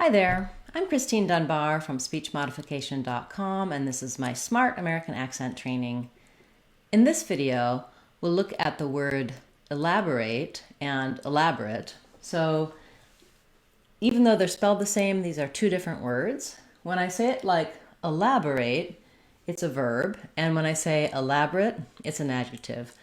Hi there, I'm Christine Dunbar from speechmodification.com, and this is my Smart American Accent training. In this video, we'll look at the word elaborate and elaborate. So even though they're spelled the same, these are two different words. When I say it like elaborate, it's a verb, and when I say elaborate, it's an adjective.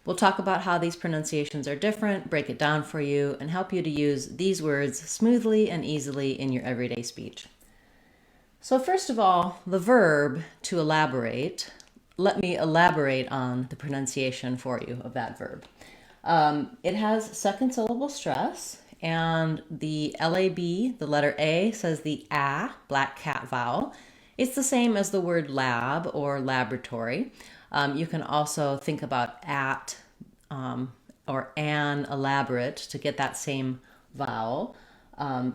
We'll talk about how these pronunciations are different, break it down for you, and help you to use these words smoothly and easily in your everyday speech. So first of all, the verb to elaborate. Let me elaborate on the pronunciation for you of that verb. It has second syllable stress, and the LAB, the letter A, says the A, black cat vowel. It's the same as the word lab or laboratory. You can also think about at or an elaborate to get that same vowel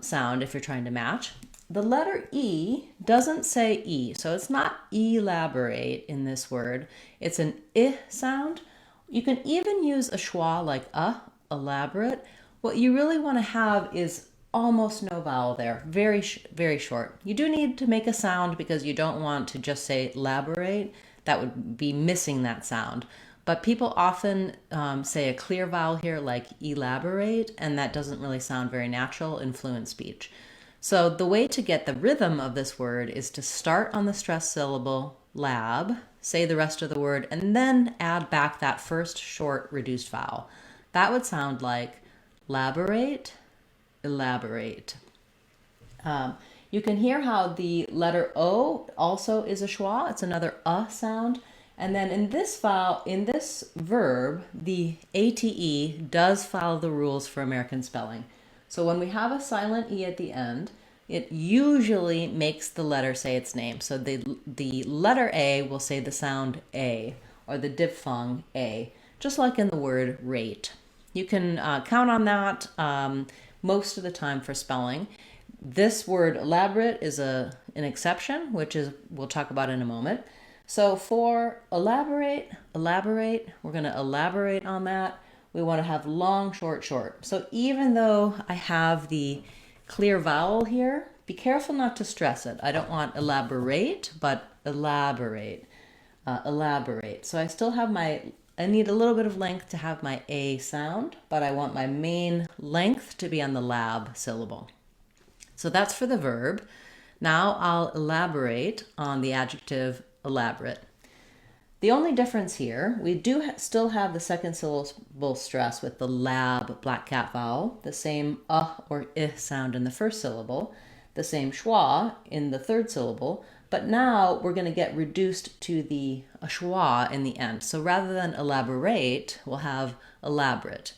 sound if you're trying to match. The letter E doesn't say E, so it's not elaborate in this word. It's an I sound. You can even use a schwa like elaborate. What you really want to have is almost no vowel there, very short. You do need to make a sound because you don't want to just say elaborate. That would be missing that sound. But people often say a clear vowel here like elaborate, and that doesn't really sound very natural in fluent speech. So the way to get the rhythm of this word is to start on the stressed syllable lab, say the rest of the word, and then add back that first short reduced vowel. That would sound like elaborate, elaborate. You can hear how the letter O also is a schwa. It's another sound. And then in this verb, the ate does follow the rules for American spelling. So when we have a silent E at the end, it usually makes the letter say its name. So the letter A will say the sound A, or the diphthong A, just like in the word rate. You can count on that most of the time for spelling. This word elaborate is an exception, which we'll talk about in a moment. So for elaborate, we're going to elaborate on that. We want to have long, short, short. So even though I have the clear vowel here, be careful not to stress it. I don't want elaborate, but elaborate, elaborate. So I still have I need a little bit of length to have my A sound, but I want my main length to be on the lab syllable. So that's for the verb. Now I'll elaborate on the adjective elaborate. The only difference here, we do still have the second syllable stress with the lab black cat vowel, the same or I sound in the first syllable, the same schwa in the third syllable, but now we're going to get reduced to the schwa in the end. So rather than elaborate, we'll have elaborate.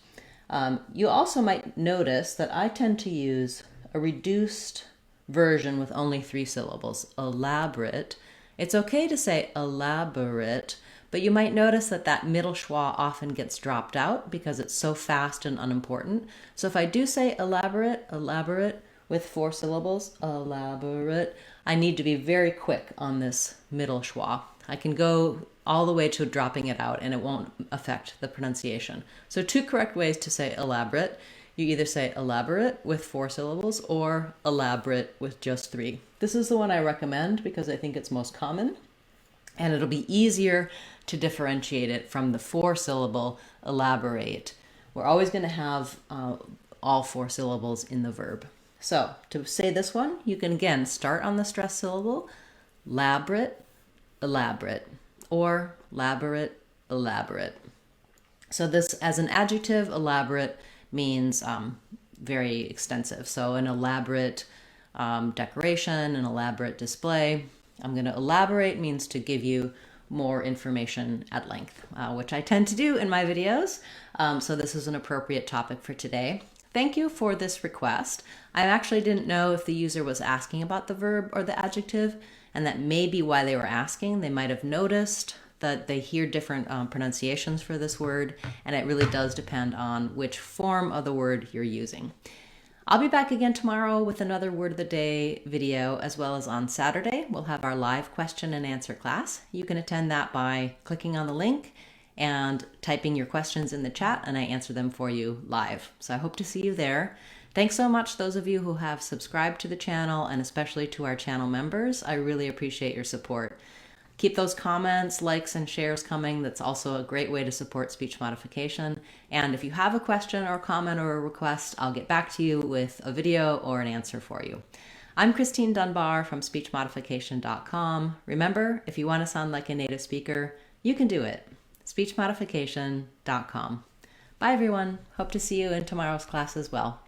You also might notice that I tend to use a reduced version with only 3 syllables, elaborate. It's okay to say elaborate, but you might notice that that middle schwa often gets dropped out because it's so fast and unimportant. So if I do say elaborate, elaborate with 4 syllables, elaborate, I need to be very quick on this middle schwa. I can go all the way to dropping it out and it won't affect the pronunciation. So 2 correct ways to say elaborate. You either say elaborate with 4 syllables or elaborate with just 3. This is the one I recommend because I think it's most common, and it'll be easier to differentiate it from the 4-syllable elaborate. We're always going to have all 4 syllables in the verb. So to say this one, you can again start on the stressed syllable, elaborate, elaborate, or elaborate, elaborate. So this, as an adjective, elaborate means very extensive. So an elaborate decoration, an elaborate display. I'm going to elaborate means to give you more information at length, which I tend to do in my videos. So this is an appropriate topic for today. Thank you for this request. I actually didn't know if the user was asking about the verb or the adjective, and that may be why they were asking. They might have noticed that they hear different pronunciations for this word, and it really does depend on which form of the word you're using. I'll be back again tomorrow with another Word of the Day video, as well as on Saturday. We'll have our live question and answer class. You can attend that by clicking on the link and typing your questions in the chat, and I answer them for you live. So I hope to see you there. Thanks so much, those of you who have subscribed to the channel, and especially to our channel members. I really appreciate your support. Keep those comments, likes, and shares coming. That's also a great way to support speech modification. And if you have a question or a comment or a request, I'll get back to you with a video or an answer for you. I'm Christine Dunbar from speechmodification.com. Remember, if you want to sound like a native speaker, you can do it. speechmodification.com. Bye, everyone. Hope to see you in tomorrow's class as well.